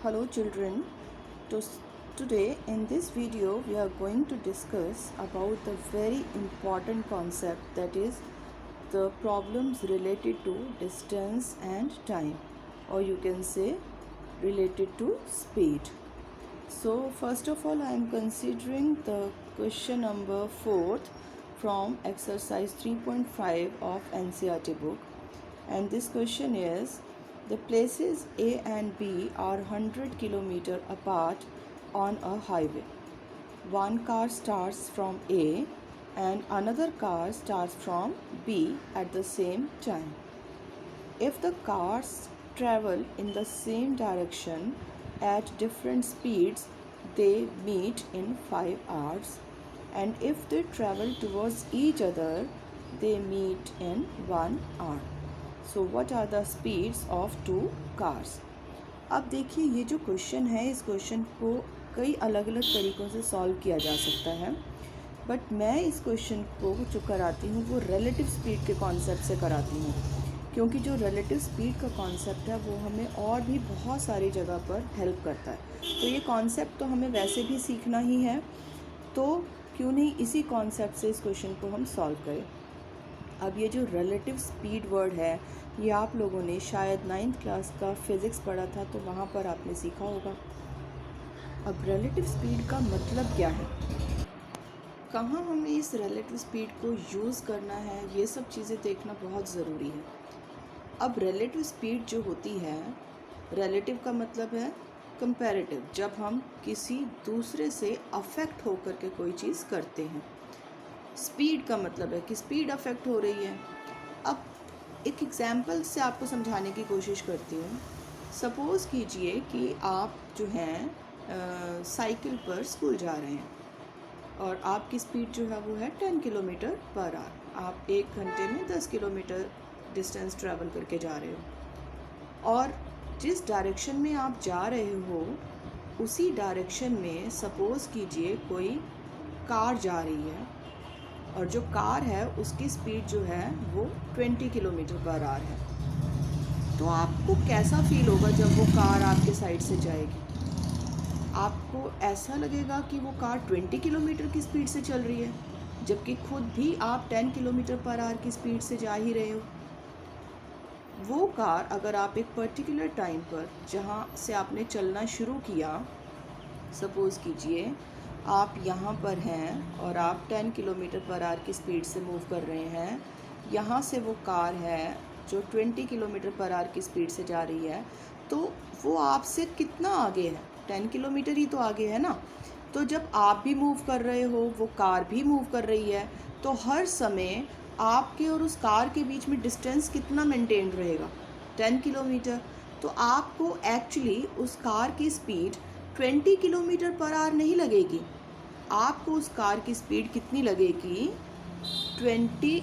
Hello children. To, Today in this video we are going to discuss about the very important concept, that is the problems related to distance and time, or you can say related to speed. So first of all I am considering the question number 4th from exercise 3.5 of NCERT book, and this question is: the places A and B are 100 km apart on a highway. One car starts from A and another car starts from B at the same time. If the cars travel in the same direction at different speeds, they meet in 5 hours, and if they travel towards each other, they meet in 1 hour. So what are the speeds of two cars? अब देखिए, ये जो question है, इस question को कई अलग अलग तरीक़ों से सॉल्व किया जा सकता है, बट मैं इस क्वेश्चन को जो कराती हूँ वो रिलेटिव स्पीड के कॉन्सेप्ट से कराती हूँ, क्योंकि जो रिलेटिव स्पीड का कॉन्सेप्ट है वो हमें और भी बहुत सारी जगह पर हेल्प करता है। तो ये कॉन्सेप्ट तो हमें वैसे भी सीखना ही है, तो क्यों नहीं इसी कॉन्सेप्ट से इस क्वेश्चन को हम सॉल्व करें। अब ये जो रिलेटिव स्पीड वर्ड है, ये आप लोगों ने शायद 9th क्लास का फिज़िक्स पढ़ा था, तो वहाँ पर आपने सीखा होगा। अब रिलेटिव स्पीड का मतलब क्या है, कहाँ हमें इस रिलेटिव स्पीड को यूज़ करना है, ये सब चीज़ें देखना बहुत ज़रूरी है। अब रिलेटिव स्पीड जो होती है, रिलेटिव का मतलब है कंपैरेटिव, जब हम किसी दूसरे से अफेक्ट होकर के कोई चीज़ करते हैं। स्पीड का मतलब है कि स्पीड अफेक्ट हो रही है। अब एक एग्जाम्पल से आपको समझाने की कोशिश करती हूँ। सपोज़ कीजिए कि आप जो हैं साइकिल पर स्कूल जा रहे हैं और आपकी स्पीड जो है वो है 10 किलोमीटर पर आवर। आप 1 घंटे में 10 किलोमीटर डिस्टेंस ट्रैवल करके जा रहे हो, और जिस डायरेक्शन में आप जा रहे हो उसी डायरेक्शन में सपोज़ कीजिए कोई कार जा रही है, और जो कार है उसकी स्पीड जो है वो 20 किलोमीटर पर आवर है। तो आपको कैसा फील होगा जब वो कार आपके साइड से जाएगी? आपको ऐसा लगेगा कि वो कार 20 किलोमीटर की स्पीड से चल रही है, जबकि खुद भी आप 10 किलोमीटर पर आवर की स्पीड से जा ही रहे हो। वो कार अगर आप एक पर्टिकुलर टाइम पर, जहाँ से आपने चलना शुरू किया, सपोज़ कीजिए आप यहाँ पर हैं और आप 10 किलोमीटर पर आवर की स्पीड से मूव कर रहे हैं, यहाँ से वो कार है जो 20 किलोमीटर पर आवर की स्पीड से जा रही है, तो वो आपसे कितना आगे है? 10 किलोमीटर ही तो आगे है ना। तो जब आप भी मूव कर रहे हो, वो कार भी मूव कर रही है, तो हर समय आपके और उस कार के बीच में डिस्टेंस कितना मेंटेन रहेगा? 10 किलोमीटर। तो आपको एक्चुअली उस कार की स्पीड 20 किलोमीटर पर आवर नहीं लगेगी, आपको उस कार की स्पीड कितनी लगेगी? 20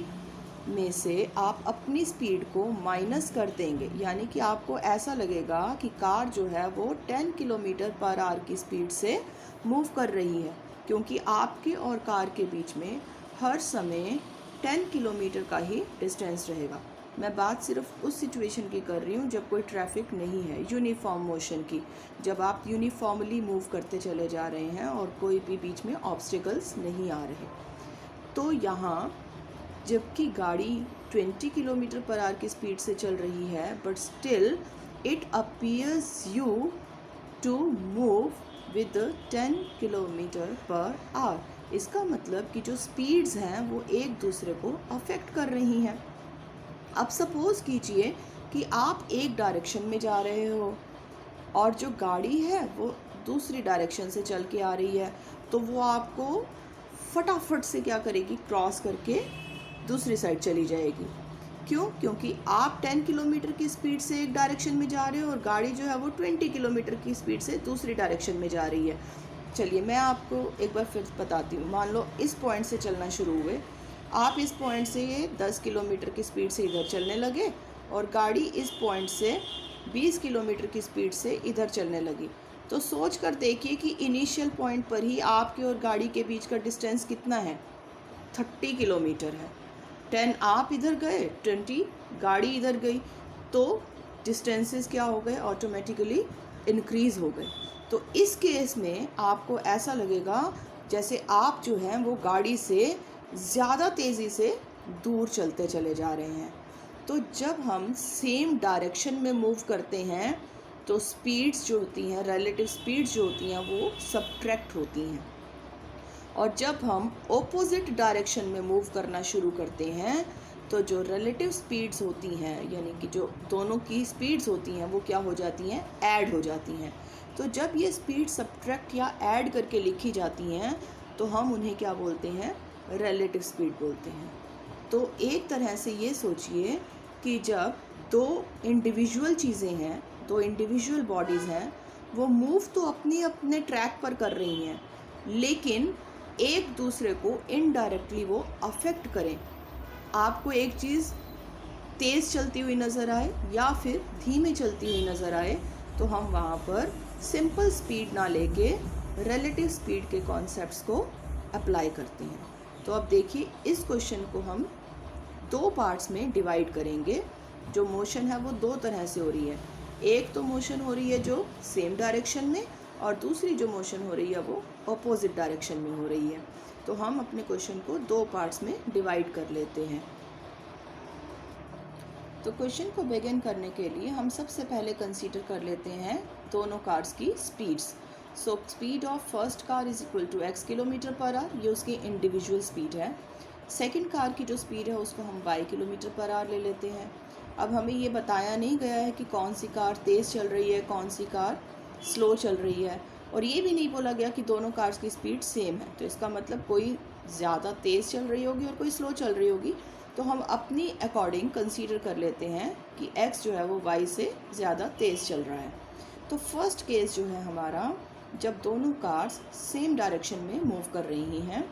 में से आप अपनी स्पीड को माइनस कर देंगे, यानी कि आपको ऐसा लगेगा कि कार जो है वो 10 किलोमीटर पर आवर की स्पीड से मूव कर रही है, क्योंकि आपके और कार के बीच में हर समय 10 किलोमीटर का ही डिस्टेंस रहेगा। मैं बात सिर्फ उस सिचुएशन की कर रही हूँ जब कोई ट्रैफिक नहीं है, यूनिफॉर्म मोशन की, जब आप यूनिफॉर्मली मूव करते चले जा रहे हैं और कोई भी बीच में ऑब्स्टिकल्स नहीं आ रहे। तो यहाँ जबकि गाड़ी 20 किलोमीटर पर आवर की स्पीड से चल रही है, but still it appears you to move with 10 kilometre per hour. इसका मतलब कि जो स्पीड्स हैं वो एक दूसरे को अफेक्ट कर रही हैं। अब सपोज़ कीजिए कि आप एक डायरेक्शन में जा रहे हो और जो गाड़ी है वो दूसरी डायरेक्शन से चल के आ रही है, तो वो आपको फटाफट से क्या करेगी? क्रॉस करके दूसरी साइड चली जाएगी। क्यों? क्योंकि आप 10 किलोमीटर की स्पीड से एक डायरेक्शन में जा रहे हो और गाड़ी जो है वो 20 किलोमीटर की स्पीड से दूसरी डायरेक्शन में जा रही है। चलिए मैं आपको एक बार फिर बताती हूँ। मान लो इस पॉइंट से चलना शुरू हुए, आप इस पॉइंट से ये 10 किलोमीटर की स्पीड से इधर चलने लगे और गाड़ी इस पॉइंट से 20 किलोमीटर की स्पीड से इधर चलने लगी। तो सोच कर देखिए कि इनिशियल पॉइंट पर ही आपके और गाड़ी के बीच का डिस्टेंस कितना है? 30 किलोमीटर है। 10 आप इधर गए, 20 गाड़ी इधर गई, तो डिस्टेंसेस क्या हो गए? ऑटोमेटिकली इंक्रीज़ हो गए। तो इस केस में आपको ऐसा लगेगा जैसे आप जो हैं वो गाड़ी से ज़्यादा तेज़ी से दूर चलते चले जा रहे हैं। तो जब हम सेम डायरेक्शन में मूव करते हैं तो स्पीड्स जो होती हैं, रिलेटिव स्पीड्स जो होती हैं, वो सब्ट्रैक्ट होती हैं। और जब हम ऑपोजिट डायरेक्शन में मूव करना शुरू करते हैं तो जो रिलेटिव स्पीड्स होती हैं, यानी कि जो दोनों की स्पीड्स होती हैं, वो क्या हो जाती हैं, ऐड हो जाती हैं। तो जब ये स्पीड सब्ट्रैक्ट या ऐड करके लिखी जाती हैं तो हम उन्हें क्या बोलते हैं, रिलेटिव स्पीड बोलते हैं। तो एक तरह से ये सोचिए कि जब दो इंडिविजुअल चीज़ें हैं, दो इंडिविजुअल बॉडीज़ हैं, वो मूव तो अपने अपने ट्रैक पर कर रही हैं, लेकिन एक दूसरे को इनडायरेक्टली वो अफेक्ट करें। आपको एक चीज़ तेज़ चलती हुई नज़र आए या फिर धीमे चलती हुई नज़र आए तो हम वहाँ पर सिंपल स्पीड ना लेके रिलेटिव स्पीड के कॉन्सेप्ट्स को अप्लाई करते हैं। तो अब देखिए, इस क्वेश्चन को हम दो पार्ट्स में डिवाइड करेंगे। जो मोशन है वो दो तरह से हो रही है। एक तो मोशन हो रही है जो सेम डायरेक्शन में, और दूसरी जो मोशन हो रही है वो अपोजिट डायरेक्शन में हो रही है। तो हम अपने क्वेश्चन को दो पार्ट्स में डिवाइड कर लेते हैं। तो क्वेश्चन को बिगिन करने के लिए हम सबसे पहले कंसीडर कर लेते हैं दोनों कार्स की speeds. So speed of first car is equal to x kilometre per hour, ये उसकी इंडिविजुअल स्पीड है। सेकंड कार की जो स्पीड है उसको हम y किलोमीटर पर आवर ले लेते हैं। अब हमें ये बताया नहीं गया है कि कौन सी कार तेज़ चल रही है, कौन सी कार स्लो चल रही है, और ये भी नहीं बोला गया कि दोनों कार्स की स्पीड सेम है। तो इसका मतलब कोई ज़्यादा तेज़ चल रही होगी और कोई स्लो चल रही होगी। तो हम अपनी अकॉर्डिंग कंसीडर कर लेते हैं कि x जो है वो y से ज़्यादा तेज़ चल रहा है। तो फर्स्ट केस जो है हमारा, जब दोनों कार्स सेम डायरेक्शन में मूव कर रही हैं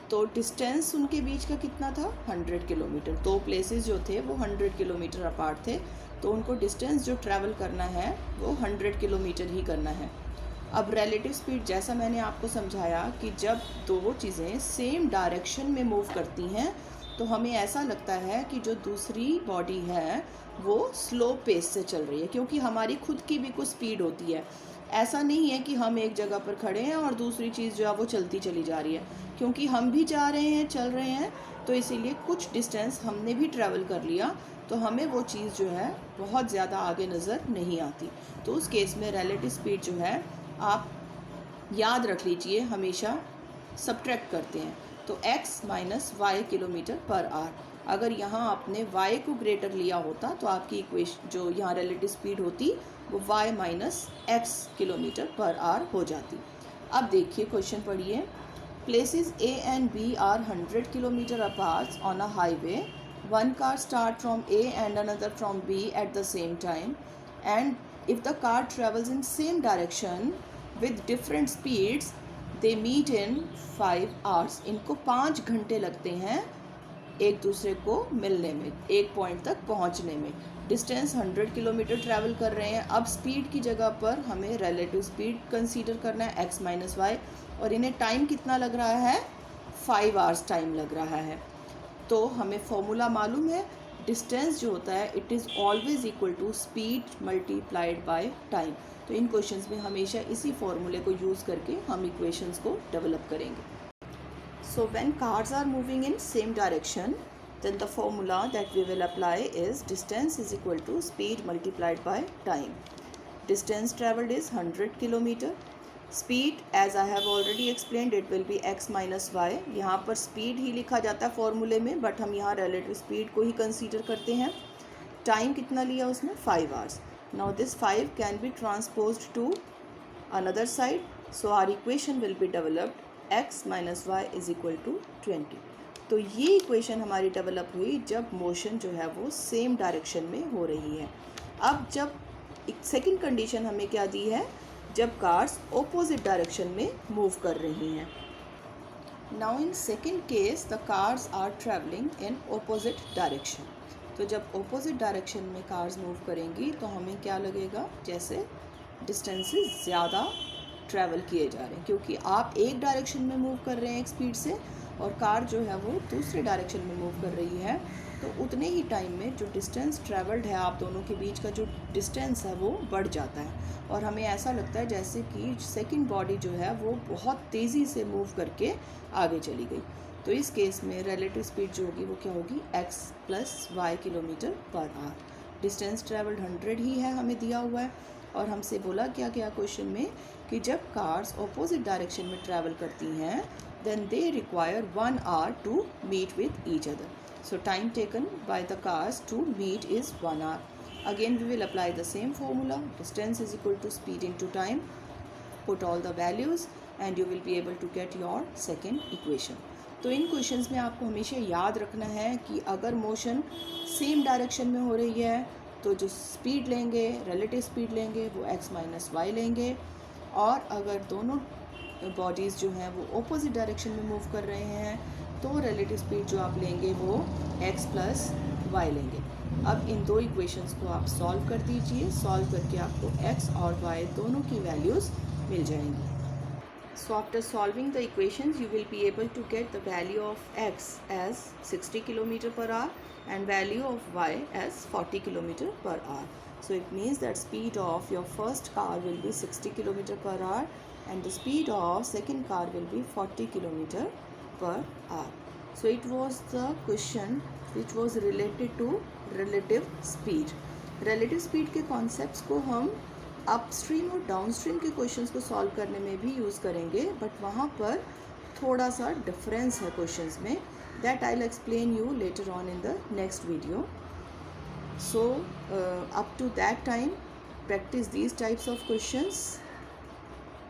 तो डिस्टेंस उनके बीच का कितना था, 100 किलोमीटर। दो प्लेसेस जो थे वो 100 किलोमीटर अपार्ट थे, तो उनको डिस्टेंस जो ट्रैवल करना है वो 100 किलोमीटर ही करना है। अब रिलेटिव स्पीड, जैसा मैंने आपको समझाया कि जब दो चीज़ें सेम डायरेक्शन में मूव करती हैं तो हमें ऐसा लगता है कि जो दूसरी बॉडी है वो स्लो पेस से चल रही है, क्योंकि हमारी खुद की भी कुछ स्पीड होती है। ऐसा नहीं है कि हम एक जगह पर खड़े हैं और दूसरी चीज़ जो है वो चलती चली जा रही है, क्योंकि हम भी जा रहे हैं, चल रहे हैं, तो इसीलिए कुछ डिस्टेंस हमने भी ट्रैवल कर लिया तो हमें वो चीज़ जो है बहुत ज़्यादा आगे नज़र नहीं आती। तो उस केस में रिलेटिव स्पीड जो है, आप याद रख लीजिए, हमेशा सब्ट्रैक्ट करते हैं। तो x minus Y kilometre per hour, अगर यहाँ आपने y को ग्रेटर लिया होता तो आपकी इक्वेशन जो यहाँ रिलेटिव स्पीड होती वो y minus x kilometre per our हो जाती। अब देखिए क्वेश्चन पढ़िए। Places A and B are 100 kilometre apart on a highway. One car start from A and another from B at the same time, and if the car travels in same direction with different speeds they meet in 5 hours। इनको 5 घंटे लगते हैं एक दूसरे को मिलने में, एक पॉइंट तक पहुंचने में। डिस्टेंस 100 किलोमीटर ट्रैवल कर रहे हैं। अब स्पीड की जगह पर हमें रिलेटिव स्पीड कंसीडर करना है x माइनस वाई, और इन्हें टाइम कितना लग रहा है, 5 आवर्स टाइम लग रहा है। तो हमें फॉर्मूला मालूम है, डिस्टेंस जो होता है it is always equal to speed multiplied by time. तो इन क्वेश्चंस में हमेशा इसी फॉर्मूले को यूज़ करके हम इक्वेशंस को डेवलप करेंगे। So when cars are moving in same direction, then the formula that we will apply is distance is equal to speed multiplied by time. Distance traveled is 100 kilometer. Speed, as I have already explained, it will be x minus y. यहाँ पर speed ही लिखा जाता है फॉर्मूले में, but हम यहाँ relative speed को ही कंसीडर करते हैं। टाइम कितना लिया उसने, 5 hours. Now this 5 can be transposed to another side, so our equation will be developed x minus Y is equal to 20। तो ये इक्वेशन हमारी डेवलप हुई जब मोशन जो है वो सेम डायरेक्शन में हो रही है। अब जब एक सेकंड कंडीशन हमें क्या दी है, जब कार्स ऑपोजिट डायरेक्शन में मूव कर रही हैं। Now in second case the cars are travelling in opposite direction. तो जब ऑपोजिट डायरेक्शन में कार्स मूव करेंगी तो हमें क्या लगेगा, जैसे डिस्टेंसेस ज़्यादा ट्रैवल किए जा रहे हैं, क्योंकि आप एक डायरेक्शन में मूव कर रहे हैं एक स्पीड से और कार जो है वो दूसरे डायरेक्शन में मूव कर रही है, तो उतने ही टाइम में जो डिस्टेंस ट्रेवल्ड है, आप दोनों के बीच का जो डिस्टेंस है वो बढ़ जाता है और हमें ऐसा लगता है जैसे कि सेकंड बॉडी जो है वो बहुत तेज़ी से मूव करके आगे चली गई। तो इस केस में रिलेटिव स्पीड जो होगी वो क्या होगी, x plus Y kilometre per hour. Distance travelled 100 ही है हमें दिया हुआ है और हमसे बोला क्या क्या क्वेश्चन में कि जब कार्स ऑपोजिट डायरेक्शन में ट्रैवल करती हैं then they require 1 hour to meet with each other. So time taken by the cars to meet is 1 hour. Again we will apply the same formula, distance is equal to speed into time. Put all the values and you will be able to get your second equation. तो in questions में आपको हमेशा याद रखना है कि अगर motion same direction में हो रही है तो जो स्पीड लेंगे, रिलेटिव स्पीड लेंगे वो x माइनस वाई लेंगे, और अगर दोनों बॉडीज़ जो हैं वो ऑपोजिट डायरेक्शन में मूव कर रहे हैं तो रिलेटिव स्पीड जो आप लेंगे वो x प्लस वाई लेंगे। अब इन दो इक्वेशंस को आप सॉल्व कर दीजिए, सॉल्व करके आपको x और y दोनों की वैल्यूज़ मिल जाएंगी। So after solving the equations you will be able to get the value of x as 60 km per hour and value of y as 40 km per hour. So it means that speed of your first car will be 60 km per hour and the speed of second car will be 40 km per hour. So it was the question which was related to relative speed. Relative speed के concepts को हम upstream और downstream के questions को solve करने में भी use करेंगे, बट वहाँ पर थोड़ा सा डिफरेंस है क्वेश्चंस में, that I will explain you later on in the next video. So up to that time practice these types of questions